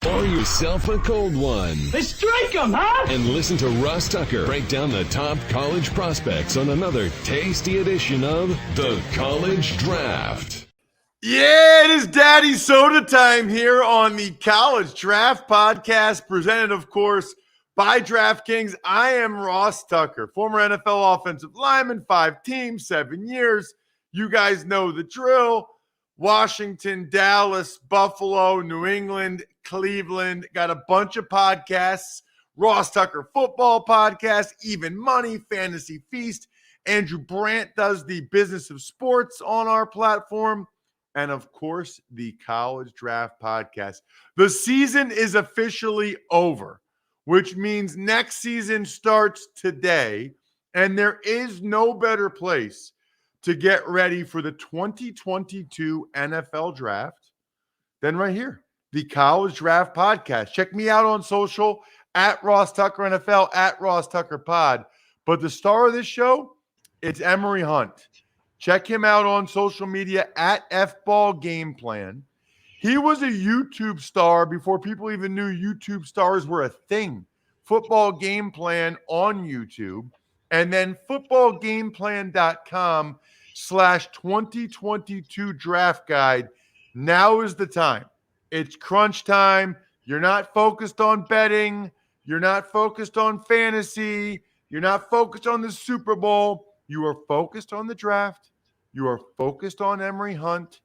Pour yourself a cold one. Let's strike 'em, huh? And listen to Ross Tucker break down the top college prospects on another tasty edition of The College Draft. Yeah, it is Daddy Soda time here on the College Draft Podcast, presented, of course, by DraftKings. I am Ross Tucker, former NFL offensive lineman, 5 teams, 7 years. You guys know the drill. Washington, Dallas, Buffalo, New England, Cleveland. Got a bunch of podcasts. Ross Tucker Football Podcast, Even Money, Fantasy Feast. Andrew Brandt does the Business of Sports on our platform. And, of course, the College Draft Podcast. The season is officially over, which means next season starts today. And there is no better place to get ready for the 2022 NFL Draft than right here, the College Draft Podcast. Check me out on social at Ross Tucker NFL, at Ross Tucker Pod. But the star of this show, it's Emory Hunt. Check him out on social media at FBall Game Plan. He was a YouTube star before people even knew YouTube stars were a thing. Football Game Plan on YouTube. And then footballgameplan.com/2022 draft guide. Now is the time. It's crunch time. You're not focused on betting. You're not focused on fantasy. You're not focused on the Super Bowl. You are focused on the draft. You are focused on Emory Hunt.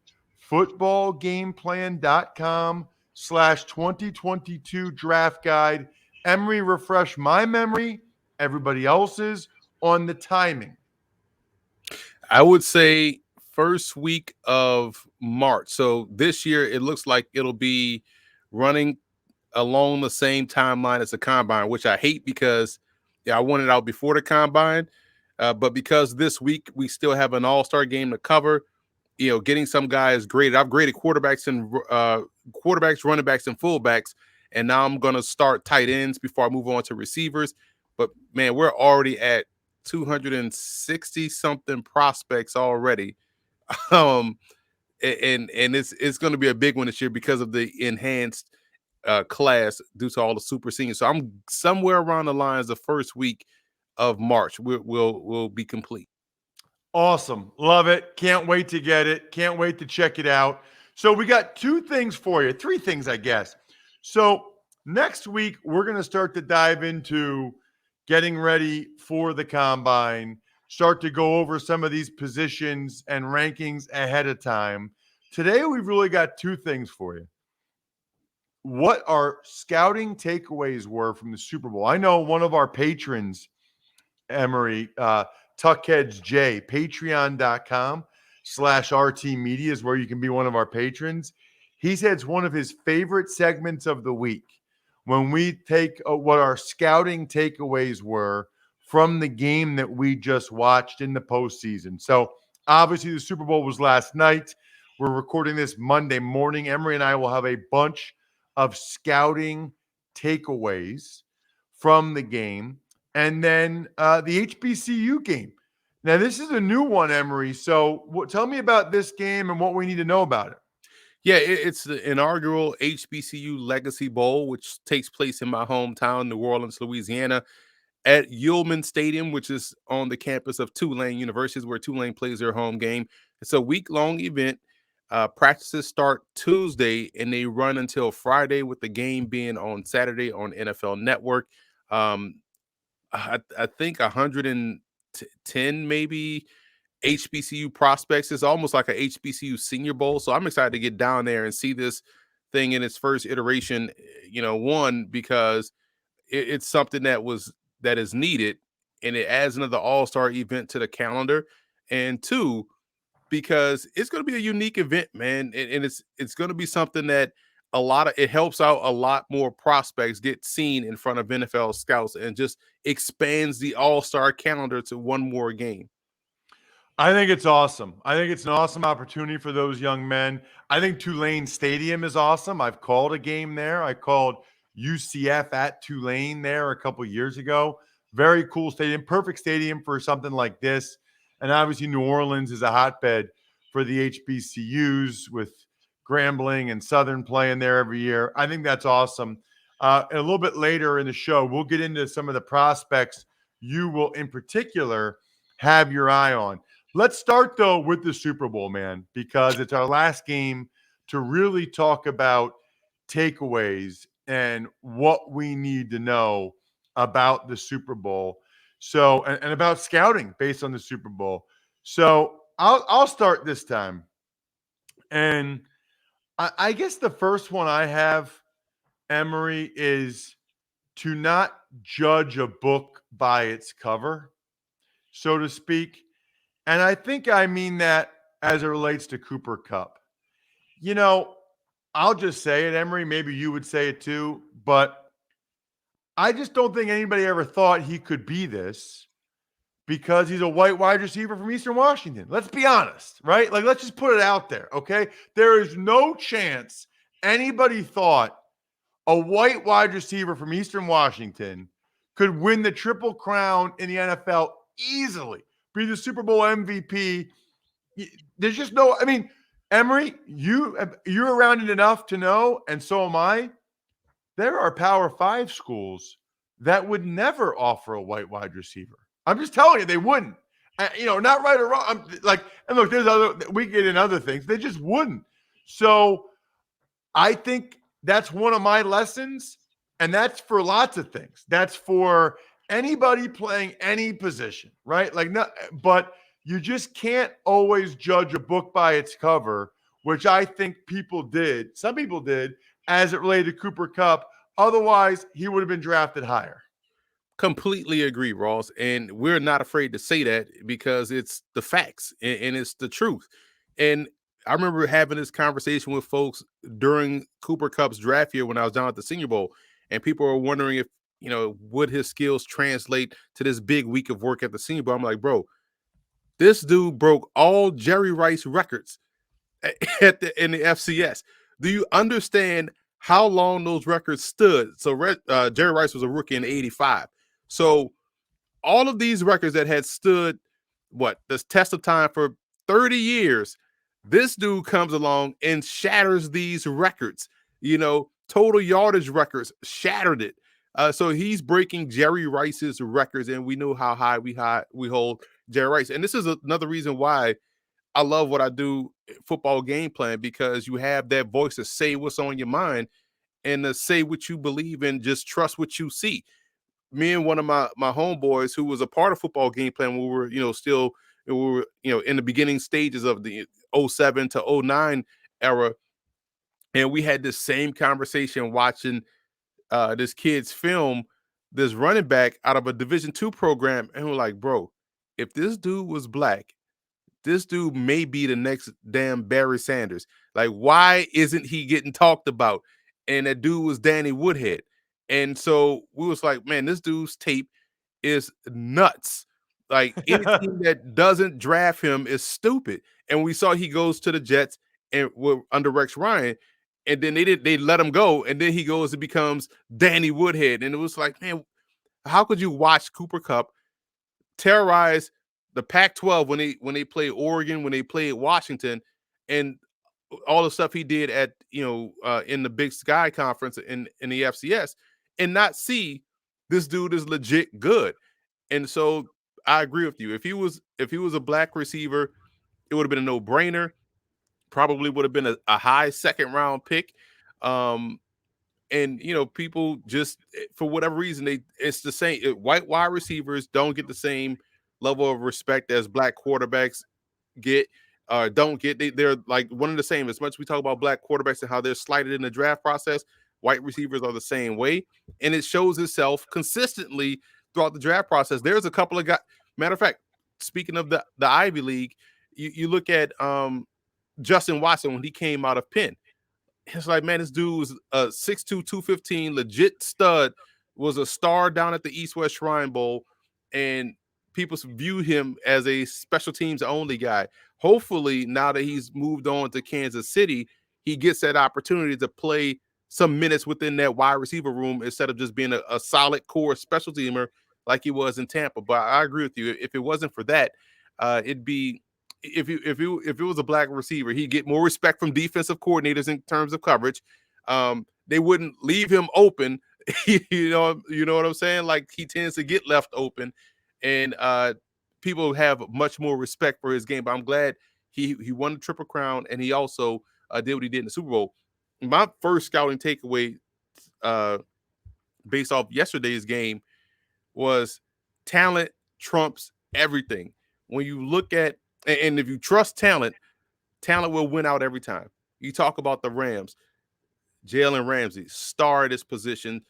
Footballgameplan.com/2022 draft guide. Emory, refresh my memory, everybody else's, on the timing. I would say first week of March. So this year, it looks like it'll be running along the same timeline as the Combine, which I hate because I want it out before the Combine. But because this week we still have an all-star game to cover, getting some guys graded. I've graded quarterbacks, running backs, and fullbacks, and now I'm going to start tight ends before I move on to receivers. But, man, we're already at 260-something prospects already. And it's going to be a big one this year because of the enhanced class due to all the super seniors. So I'm somewhere around the lines the first week of March we'll be complete. Awesome. Love it. Can't wait to get it. Can't wait to check it out. So we got 2 things for you. 3 things, I guess. So next week, we're going to start to dive into getting ready for the Combine, start to go over some of these positions and rankings ahead of time. Today, we've really got 2 things for you. What our scouting takeaways were from the Super Bowl. I know one of our patrons, Emory, Tuckheads J, patreon.com/RT Media is where you can be one of our patrons. He said it's one of his favorite segments of the week when we take what our scouting takeaways were from the game that we just watched in the postseason. So obviously the Super Bowl was last night. We're recording this Monday morning. Emory and I will have a bunch of scouting takeaways from the game. And then the HBCU game. Now, this is a new one, Emory. So tell me about this game and what we need to know about it. Yeah, it's the inaugural HBCU Legacy Bowl, which takes place in my hometown, New Orleans, Louisiana, at Ullman Stadium, which is on the campus of Tulane University, where Tulane plays their home game. It's a week-long event. Practices start Tuesday, and they run until Friday, with the game being on Saturday on NFL Network. I think 110 maybe HBCU prospects. It's almost like a HBCU Senior Bowl. So I'm excited to get down there and see this thing in its first iteration. One, because it's something that is needed, and it adds another all-star event to the calendar. And 2, because it's going to be a unique event, man, and it's going to be something that it helps out a lot more prospects get seen in front of NFL scouts, and just expands the all-star calendar to one more game. I think it's awesome. I think it's an awesome opportunity for those young men. I think Tulane Stadium is awesome. I've called a game there. I called UCF at Tulane there a couple years ago. Very cool stadium, perfect stadium for something like this. And obviously New Orleans is a hotbed for the HBCUs with Grambling and Southern playing there every year. I think that's awesome. And a little bit later in the show, we'll get into some of the prospects you will, in particular, have your eye on. Let's start, though, with the Super Bowl, man, because it's our last game to really talk about takeaways and what we need to know about the Super Bowl. So, and about scouting based on the Super Bowl. So I'll start this time. And I guess the first one I have, Emory, is to not judge a book by its cover, so to speak. And I think I mean that as it relates to Cooper Kupp. You know, I'll just say it, Emory. Maybe you would say it too, but I just don't think anybody ever thought he could be this because he's a white wide receiver from Eastern Washington. Let's be honest, right? Like, let's just put it out there, okay? There is no chance anybody thought a white wide receiver from Eastern Washington could win the Triple Crown in the NFL easily, be the Super Bowl MVP. There's just no, I mean, Emory, you're around it enough to know, and so am I. There are Power 5 schools that would never offer a white wide receiver. I'm just telling you, they wouldn't. Not right or wrong. And look, we get in other things. They just wouldn't. So I think that's one of my lessons, and that's for lots of things. That's for anybody playing any position, right? But you just can't always judge a book by its cover, which I think people did. Some people did, as it related to Cooper Kupp. Otherwise, he would have been drafted higher. Completely agree, Ross. And we're not afraid to say that because it's the facts and it's the truth. And I remember having this conversation with folks during Cooper Kupp's draft year when I was down at the Senior Bowl, and people were wondering if, would his skills translate to this big week of work at the Senior Bowl. I'm like, bro, this dude broke all Jerry Rice records in the FCS. Do you understand how long those records stood? So Jerry Rice was a rookie in '85. So all of these records that had stood, this test of time for 30 years, this dude comes along and shatters these records. Total yardage records, shattered it. So he's breaking Jerry Rice's records, and we know how high we hold Jerry Rice. And this is another reason why I love what I do, football game plan, because you have that voice to say what's on your mind and to say what you believe in, just trust what you see. Me and one of my homeboys who was a part of football game plan when we were, still we were, in the beginning stages of the 07 to 09 era. And we had this same conversation watching this kid's film, this running back out of a Division II program. And we're like, bro, if this dude was black, this dude may be the next damn Barry Sanders. Like, why isn't he getting talked about? And that dude was Danny Woodhead. And so we was like, man, this dude's tape is nuts. Like, any team that doesn't draft him is stupid. And we saw he goes to the Jets and under Rex Ryan, and then they let him go, and then he goes and becomes Danny Woodhead. And it was like, man, how could you watch Cooper Kupp terrorize the Pac-12 when they played Oregon, when they played Washington, and all the stuff he did at in the Big Sky Conference in the FCS, and not see this dude is legit good? And so I agree with you. If he was a black receiver, it would have been a no-brainer. Probably would have been a high second round pick. And people just, for whatever reason, it's the same. White wide receivers don't get the same level of respect as black quarterbacks get. Don't get. They're like one and the same. As much as we talk about black quarterbacks and how they're slighted in the draft process, white receivers are the same way, and it shows itself consistently throughout the draft process. There's a couple of guys. Matter of fact, speaking of the Ivy League, you look at Justin Watson when he came out of Penn. It's like, man, this dude was a 6'2", 215, legit stud, was a star down at the East-West Shrine Bowl, and people view him as a special teams only guy. Hopefully, now that he's moved on to Kansas City, he gets that opportunity to play some minutes within that wide receiver room instead of just being a solid core special teamer like he was in Tampa. But I agree with you. If it wasn't for that, it'd be if it was a black receiver, he'd get more respect from defensive coordinators in terms of coverage. They wouldn't leave him open. you know what I'm saying? Like, he tends to get left open, and people have much more respect for his game. But I'm glad he won the Triple Crown, and he also did what he did in the Super Bowl. My first scouting takeaway, based off yesterday's game, was talent trumps everything. When you look at, and if you trust talent, talent will win out every time. You talk about the Rams, Jalen Ramsey, star at his position,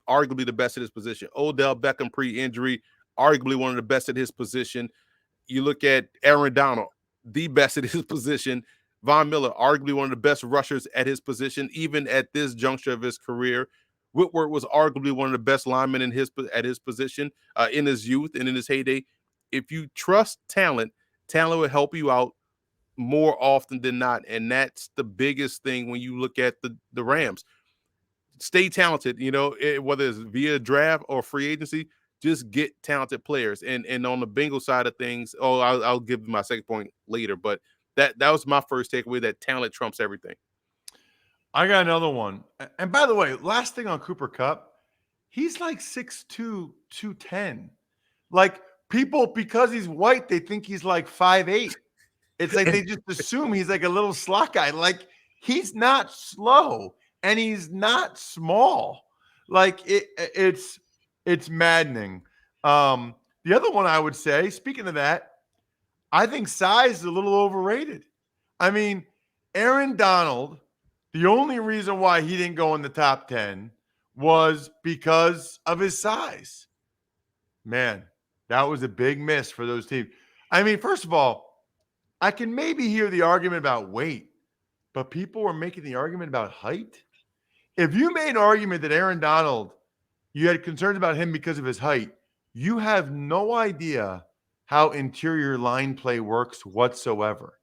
arguably the best at his position. Odell Beckham pre-injury, arguably one of the best at his position. You look at Aaron Donald, the best at his position. Von Miller, arguably one of the best rushers at his position, even at this juncture of his career. Whitworth was arguably one of the best linemen at his position in his youth and in his heyday. If you trust talent, talent will help you out more often than not, and that's the biggest thing when you look at the Rams. Stay talented, whether it's via draft or free agency. Just get talented players. And on the Bengals side of things, I'll give my second point later, but that was my first takeaway, that talent trumps everything. I got another one. And by the way, last thing on Cooper Kupp, he's like 6'2", 210. Like, people, because he's white, they think he's like 5'8". It's like they just assume he's like a little slot guy. Like, he's not slow and he's not small. Like, it's maddening. The other one I would say, speaking of that, I think size is a little overrated. I mean, Aaron Donald, the only reason why he didn't go in the top 10 was because of his size. Man, that was a big miss for those teams. I mean, first of all, I can maybe hear the argument about weight, but people were making the argument about height. If you made an argument that Aaron Donald, you had concerns about him because of his height, you have no idea how interior line play works whatsoever.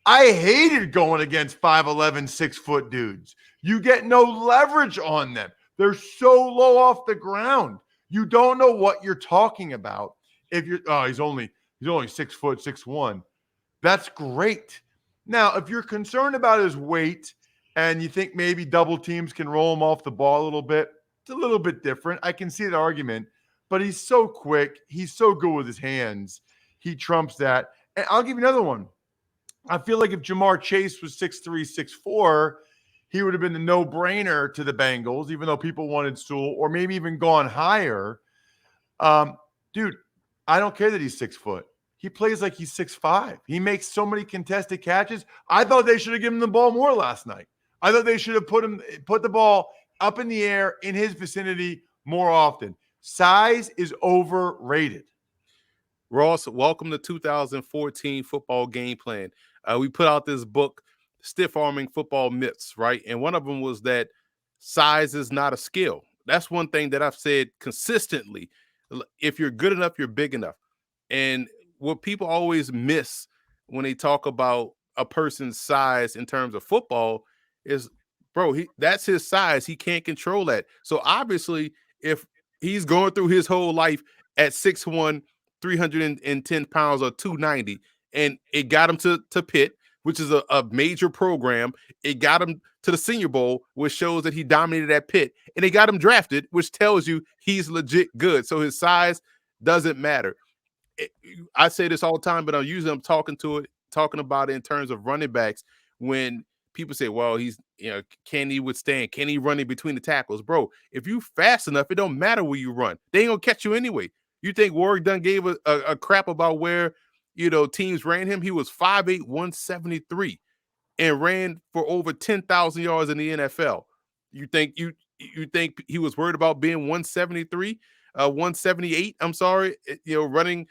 I hated going against 5'11", 6-foot dudes. You get no leverage on them. They're so low off the ground. You don't know what you're talking about. If you're, he's only 6 foot, 6'1". That's great. Now, if you're concerned about his weight and you think maybe double teams can roll him off the ball a little bit, it's a little bit different. I can see the argument, but he's so quick. He's so good with his hands. He trumps that. And I'll give you another one. I feel like if Jamar Chase was 6'3", 6'4", he would have been the no-brainer to the Bengals, even though people wanted Sewell, or maybe even gone higher. Dude, I don't care that he's 6 foot. He plays like he's 6'5". He makes so many contested catches. I thought they should have given him the ball more last night. I thought they should have put the ball up in the air in his vicinity more often. Size is overrated. Ross, welcome to 2014 football game plan. We put out this book, Stiff-Arming Football Myths, right? And one of them was that size is not a skill. That's one thing that I've said consistently. If you're good enough, you're big enough. And what people always miss when they talk about a person's size in terms of football is, bro, that's his size. He can't control that. So obviously, if he's going through his whole life at 6'1", 310 pounds or 290, and it got him to Pitt, which is a major program. It got him to the Senior Bowl, which shows that he dominated at Pitt, and it got him drafted, which tells you he's legit good. So his size doesn't matter. I say this all the time, but I'm talking about it in terms of running backs. When people say, well, he's, can he withstand? Can he run in between the tackles? Bro, if you fast enough, it don't matter where you run. They ain't gonna catch you anyway. You think Warwick Dunn gave a crap about where, teams ran him? He was 5'8", 173 and ran for over 10,000 yards in the NFL. You think he was worried about being 173, 178? I'm sorry, running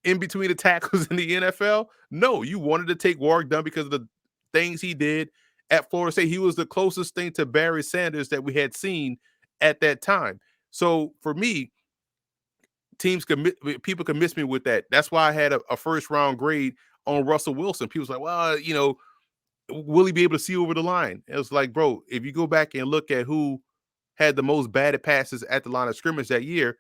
in between the tackles in the NFL? No, you wanted to take Warwick Dunn because of the things he did at Florida State. He was the closest thing to Barry Sanders that we had seen at that time. So for me, people can miss me with that. That's why I had a first round grade on Russell Wilson. People's like, well, will he be able to see over the line? It was like, bro, if you go back and look at who had the most batted passes at the line of scrimmage that year,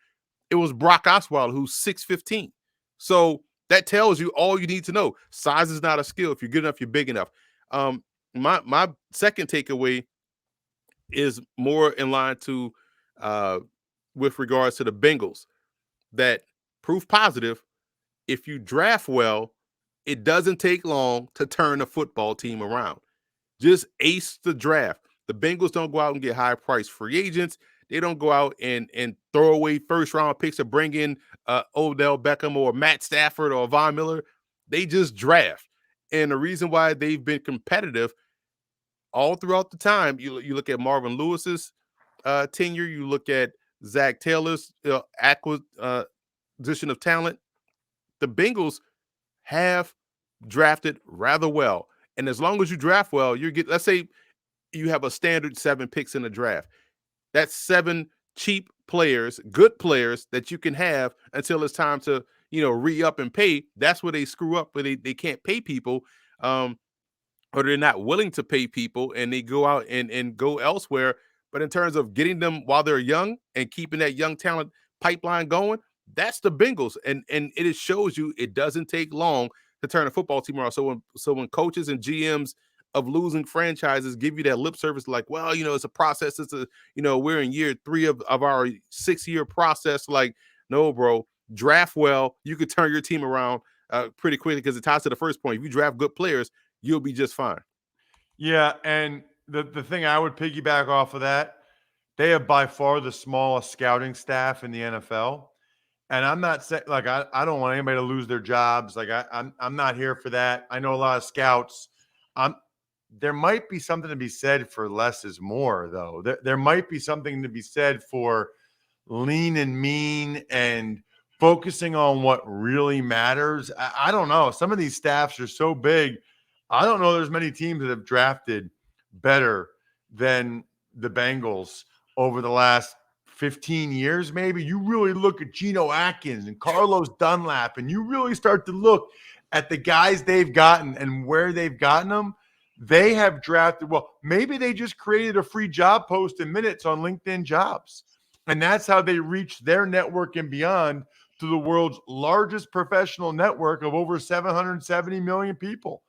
it was Brock Osweiler, who's 6'15". So That tells you all you need to know. Size is not a skill. If you're good enough, you're big enough. My second takeaway is more in line to with regards to the Bengals, that proof positive, if you draft well, it doesn't take long to turn a football team around. Just ace the draft. The Bengals don't go out and get high priced free agents. They don't go out and throw away first round picks to bring in Odell Beckham or Matt Stafford or Von Miller. They just draft. And the reason why they've been competitive all throughout the time, you look at Marvin Lewis's tenure, you look at Zach Taylor's acquisition of talent. The Bengals have drafted rather well. And as long as you draft well, let's say you have a standard 7 picks in the draft. That's 7 cheap players, good players that you can have until it's time to, re-up and pay. That's where they screw up, where they can't pay people, or they're not willing to pay people, and they go out and go elsewhere. But in terms of getting them while they're young and keeping that young talent pipeline going, that's the Bengals. And it shows you it doesn't take long to turn a football team around. So when coaches and GMs of losing franchises give you that lip service, like, well, it's a process. It's we're in year 3 of our 6-year process. Like, no, bro, draft well. You could turn your team around pretty quickly, because it ties to the first point. If you draft good players, you'll be just fine. Yeah, and the thing I would piggyback off of that, they have by far the smallest scouting staff in the NFL. And I'm not saying, like, I don't want anybody to lose their jobs. Like, I'm not here for that. I know a lot of scouts. There might be something to be said for less is more, though. There might be something to be said for lean and mean and focusing on what really matters. I don't know. Some of these staffs are so big. I don't know there's many teams that have drafted better than the Bengals over the last 15 years, maybe. You really look at Geno Atkins and Carlos Dunlap, and you really start to look at the guys they've gotten and where they've gotten them. They have drafted well. Maybe they just created a free job post in minutes on LinkedIn Jobs, and that's how they reach their network and beyond to the world's largest professional network of over 770 million people.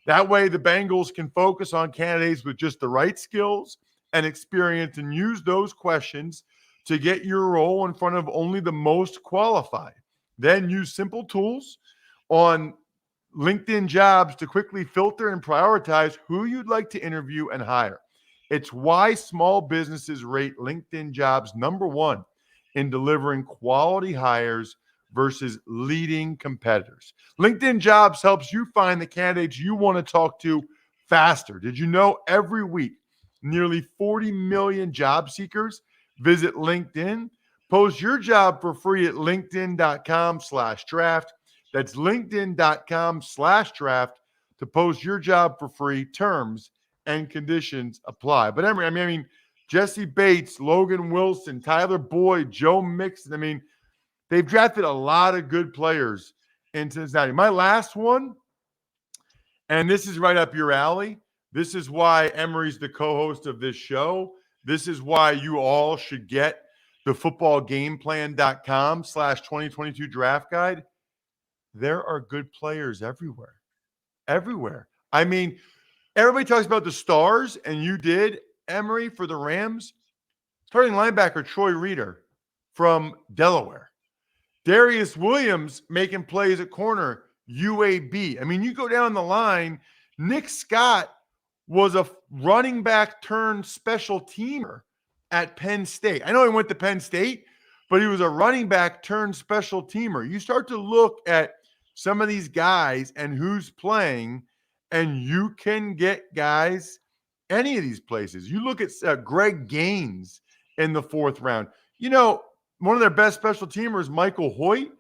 That way, the Bengals can focus on candidates with just the right skills and experience and use those questions to get your role in front of only the most qualified. Then use simple tools on LinkedIn Jobs to quickly filter and prioritize who you'd like to interview and hire. It's why small businesses rate LinkedIn Jobs #1 in delivering quality hires versus leading competitors. LinkedIn Jobs helps you find the candidates you want to talk to faster. Did you know every week nearly 40 million job seekers visit LinkedIn? Post your job for free at linkedin.com/draft. That's linkedin.com/draft to post your job for free. Terms and conditions apply. But I mean, Jesse Bates, Logan Wilson, Tyler Boyd, Joe Mixon. They've drafted a lot of good players in Cincinnati. My last one, and this is right up your alley. This is why Emory's the co-host of this show. This is why you all should get the footballgameplan.com/2022 draft guide. There are good players everywhere. Everywhere. Everybody talks about the stars, and you did, Emory, for the Rams. Starting linebacker Troy Reeder from Delaware. Darius Williams making plays at corner, UAB. You go down the line, Nick Scott was a running back turned special teamer at Penn State. I know he went to Penn State, but he was a running back turned special teamer. You start to look at some of these guys and who's playing, and you can get guys any of these places. You look at Greg Gaines in the 4th round. One of their best special teamers, Michael Hoyt,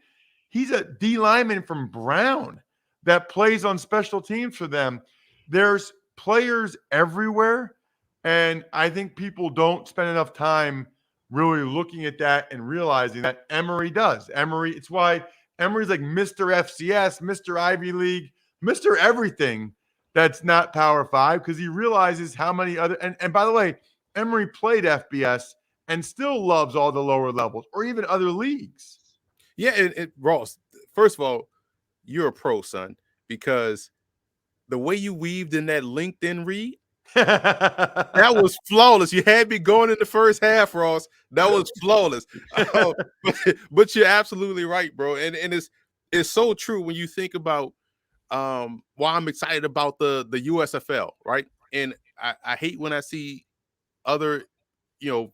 he's a D lineman from Brown that plays on special teams for them. There's players everywhere, and I think people don't spend enough time really looking at that and realizing that Emory does. It's why Emory's like Mr. FCS, Mr. Ivy League, Mr. Everything that's not Power 5, because he realizes how many other – and by the way, Emory played FBS and still loves all the lower levels or even other leagues. Yeah, and Ross, first of all, you're a pro, son, because the way you weaved in that LinkedIn read, that was flawless. You had me going in the first half, Ross. That was flawless. Uh, but you're absolutely right, bro. And it's so true when you think about why I'm excited about the USFL, right? And I hate when I see other, you know,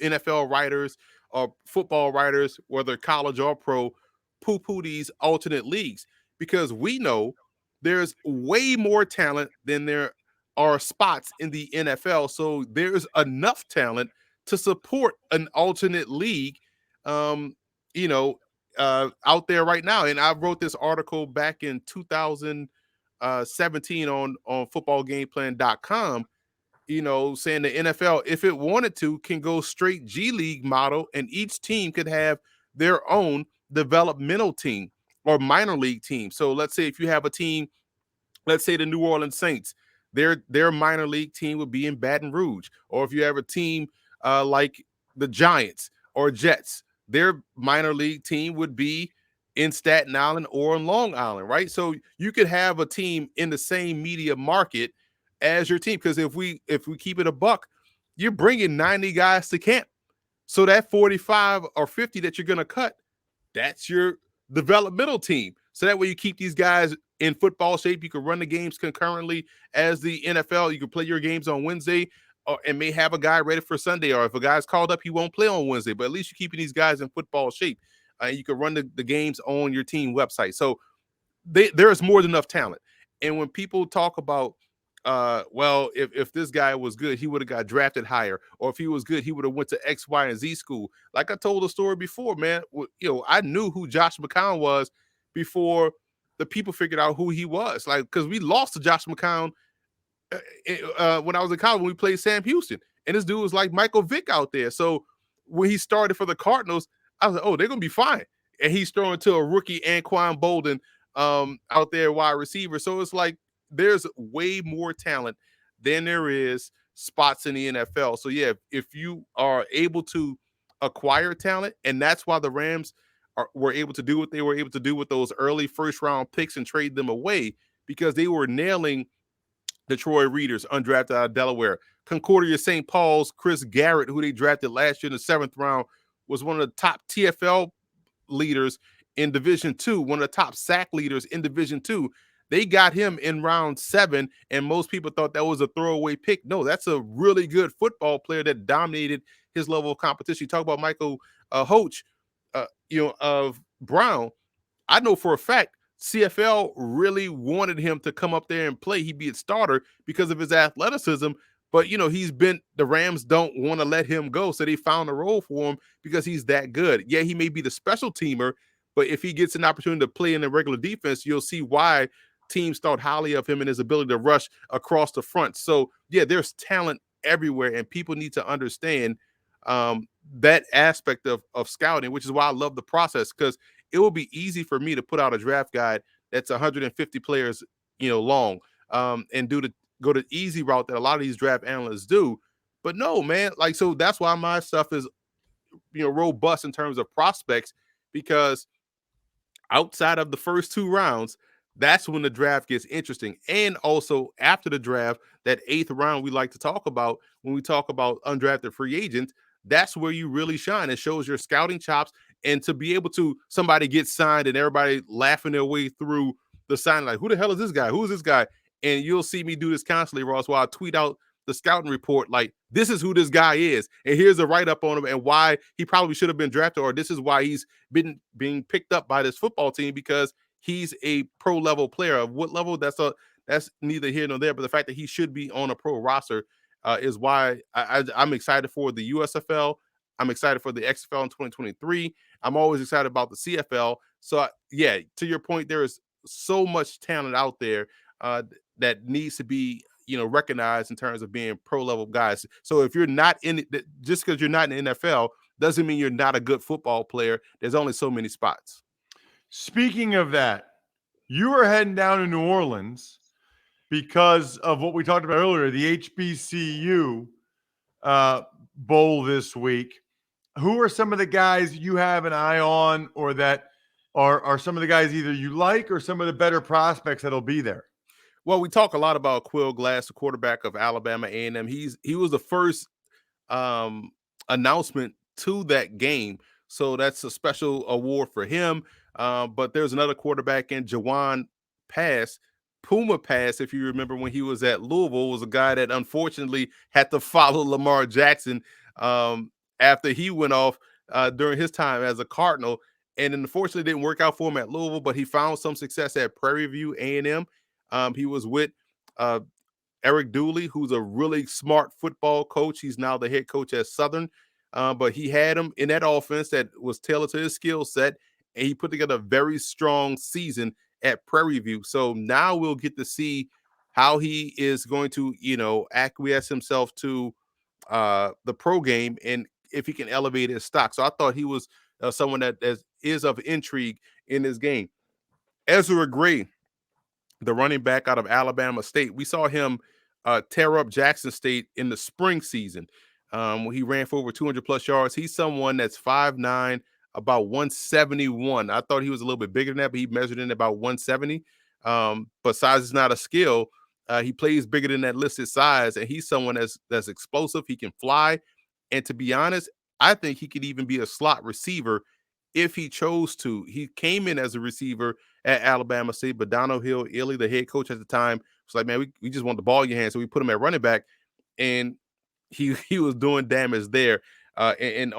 NFL writers or football writers, whether college or pro, poo-poo these alternate leagues, because we know there's way more talent than there are spots in the NFL. So there's enough talent to support an alternate league, um, you know, out there right now. And I wrote this article back in 2017 on footballgameplan.com, you know, saying the NFL, if it wanted to, can go straight G League model, and each team could have their own developmental team or minor league team. So let's say if you have a team, let's say the New Orleans Saints, their minor league team would be in Baton Rouge. Or if you have a team like the Giants or Jets, their minor league team would be in Staten Island or in Long Island, right? So you could have a team in the same media market as your team, because if we keep it a buck, you're bringing 90 guys to camp. So that 45 or 50 that you're going to cut, that's your developmental team. So that way you keep these guys in football shape. You can run the games concurrently as the NFL. You can play your games on Wednesday and may have a guy ready for Sunday. Or if a guy's called up, he won't play on Wednesday. But at least you're keeping these guys in football shape. You can run the games on your team website. So there's more than enough talent. And when people talk about, well, if this guy was good, he would have got drafted higher, or if he was good, he would have went to X, Y, and Z school. Like I told the story before, man, you know, I knew who Josh McCown was before the people figured out who he was. Like, because we lost to Josh McCown when I was in college, when we played Sam Houston, and this dude was like Michael Vick out there. So when he started for the Cardinals, I was like, oh, they're gonna be fine. And he's throwing to a rookie Anquan Bolden out there, wide receiver. So it's like there's way more talent than there is spots in the NFL. So yeah, if you are able to acquire talent, and that's why the Rams were able to do what they were able to do with those early first round picks and trade them away, because they were nailing the Troy Readers, undrafted out of Delaware. Concordia St. Paul's Chris Garrett, who they drafted last year in the 7th round, was one of the top TFL leaders in Division II, one of the top sack leaders in Division II. They got him in round 7, and most people thought that was a throwaway pick. No, that's a really good football player that dominated his level of competition. You talk about Michael Hoach, of Brown. I know for a fact CFL really wanted him to come up there and play. He'd be a starter because of his athleticism. But, you know, the Rams don't want to let him go. So they found a role for him because he's that good. Yeah, he may be the special teamer, but if he gets an opportunity to play in the regular defense, you'll see why teams thought highly of him and his ability to rush across the front. So, yeah, there's talent everywhere, and people need to understand that aspect of scouting, which is why I love the process, because it will be easy for me to put out a draft guide that's 150 players, long, and go the easy route that a lot of these draft analysts do. But no, man, like, so that's why my stuff is, robust in terms of prospects, because outside of the first 2 rounds, that's when the draft gets interesting. And also after the draft, that 8th round we like to talk about when we talk about undrafted free agents, that's where you really shine. It shows your scouting chops. And to be able to, somebody gets signed and everybody laughing their way through the sign, like, who the hell is this guy? Who is this guy? And you'll see me do this constantly, Ross, while I tweet out the scouting report, like, this is who this guy is, and here's a write-up on him and why he probably should have been drafted, or this is why he's been being picked up by this football team, because he's a pro level player. Of what level, that's neither here nor there, but the fact that he should be on a pro roster is why I'm excited for the USFL. I'm excited for the XFL in 2023. I'm always excited about the CFL. So yeah, to your point, there is so much talent out there that needs to be, recognized in terms of being pro level guys. So if you're not in it, just because you're not in the NFL doesn't mean you're not a good football player. There's only so many spots. Speaking of that, you are heading down to New Orleans because of what we talked about earlier, the HBCU Bowl this week. Who are some of the guys you have an eye on, or that are some of the guys either you like or some of the better prospects that'll be there? Well, we talk a lot about Quill Glass, the quarterback of Alabama A&M. He was the first announcement to that game, so that's a special award for him. But there's another quarterback in Jawan Pass. Puma Pass, if you remember when he was at Louisville, was a guy that unfortunately had to follow Lamar Jackson after he went off during his time as a Cardinal. And unfortunately didn't work out for him at Louisville, but he found some success at Prairie View A&M. He was with Eric Dooley, who's a really smart football coach. He's now the head coach at Southern. But he had him in that offense that was tailored to his skill set, and he put together a very strong season at Prairie View. So now we'll get to see how he is going to, acquiesce himself to the pro game and if he can elevate his stock. So I thought he was someone that is of intrigue in this game. Ezra Gray, the running back out of Alabama State, we saw him tear up Jackson State in the spring season. He ran for over 200+ yards. He's someone that's 5'9", about 171. I thought he was a little bit bigger than that, but he measured in about 170. But size is not a skill. He plays bigger than that listed size, and he's someone that's explosive. He can fly. And to be honest, I think he could even be a slot receiver if he chose to. He came in as a receiver at Alabama State, but Donald Hill-Ely, the head coach at the time, was like, man, we just want the ball in your hand. So we put him at running back, and he was doing damage there. And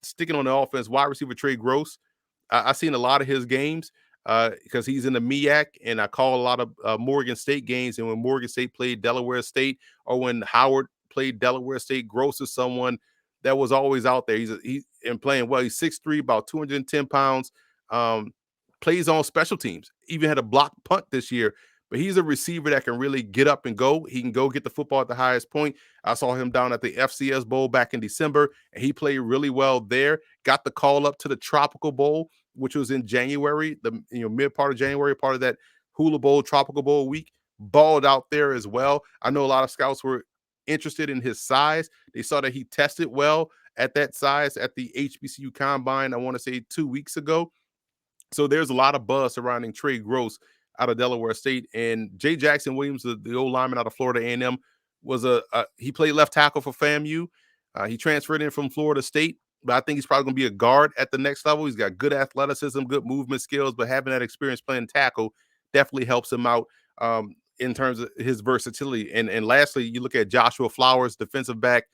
sticking on the offense, wide receiver Trey Gross, I've seen a lot of his games because he's in the MEAC, and I call a lot of Morgan State games. And when Morgan State played Delaware State, or when Howard played Delaware State, Gross is someone that was always out there. He's playing well. He's 6'3", about 210 pounds. Plays on special teams. Even had a blocked punt this year. But he's a receiver that can really get up and go. He can go get the football at the highest point. I saw him down at the FCS Bowl back in December, and he played really well there. Got the call up to the Tropical Bowl, which was in January, the mid part of January, part of that Hula Bowl, Tropical Bowl week. Balled out there as well. I know a lot of scouts were interested in his size. They saw that he tested well at that size at the HBCU Combine, I want to say 2 weeks ago. So there's a lot of buzz surrounding Trey Gross out of Delaware State. And Jay Jackson Williams, the old lineman out of Florida A&M, he played left tackle for FAMU. He transferred in from Florida State, but I think he's probably going to be a guard at the next level. He's got good athleticism, good movement skills, but having that experience playing tackle definitely helps him out in terms of his versatility. And lastly, you look at Joshua Flowers, defensive back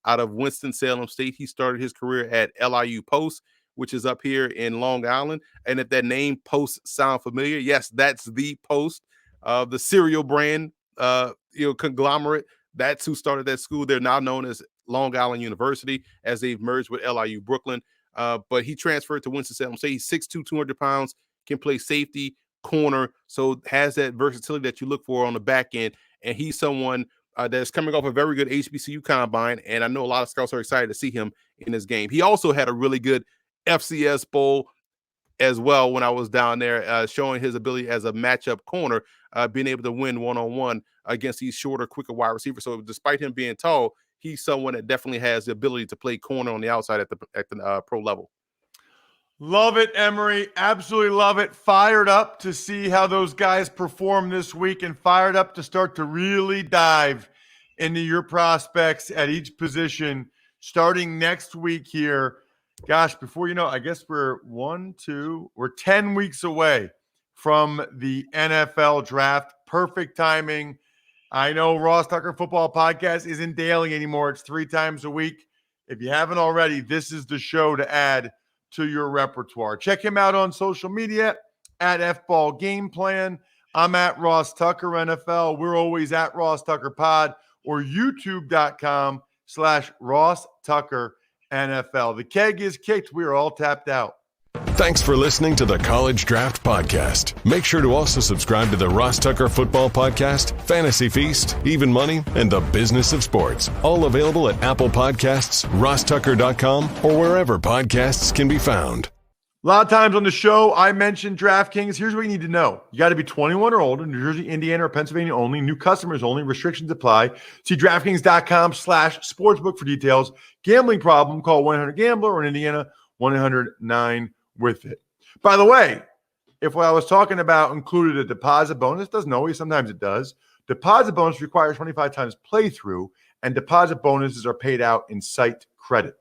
out of Winston-Salem State. He started his career at LIU Post, which is up here in Long Island. And if that name Post sound familiar, yes, that's the Post, the cereal brand, conglomerate. That's who started that school. They're now known as Long Island University, as they've merged with LIU Brooklyn. But he transferred to Winston-Salem State. He's 6'2", 200 pounds, can play safety, corner, so has that versatility that you look for on the back end. And he's someone that's coming off a very good HBCU Combine, and I know a lot of scouts are excited to see him in this game. He also had a really good FCS Bowl as well when I was down there, showing his ability as a matchup corner, being able to win one-on-one against these shorter, quicker wide receivers. So despite him being tall, he's someone that definitely has the ability to play corner on the outside at the pro level. Love it, Emory. Absolutely love it. Fired up to see how those guys perform this week, and fired up to start to really dive into your prospects at each position starting next week here. Gosh, before you know, I guess we're 10 weeks away from the NFL draft. Perfect timing. I know Ross Tucker Football Podcast isn't daily anymore. It's 3 times a week. If you haven't already, this is the show to add to your repertoire. Check him out on social media at FBall Game Plan. I'm at Ross Tucker NFL. We're always at Ross Tucker Pod, or youtube.com/Ross Tucker NFL. The keg is kicked. We are all tapped out. Thanks for listening to the College Draft Podcast. Make sure to also subscribe to the Ross Tucker Football Podcast, Fantasy Feast, Even Money, and The Business of Sports. All available at Apple Podcasts, rosstucker.com, or wherever podcasts can be found. A lot of times on the show, I mentioned DraftKings. Here's what you need to know. You got to be 21 or older, New Jersey, Indiana, or Pennsylvania only. New customers only. Restrictions apply. See DraftKings.com/sportsbook for details. Gambling problem, call 1-800-GAMBLER, or in Indiana, 1-800-9-WITH-IT. By the way, if what I was talking about included a deposit bonus, doesn't always, sometimes it does. Deposit bonus requires 25 times playthrough, and deposit bonuses are paid out in site credit.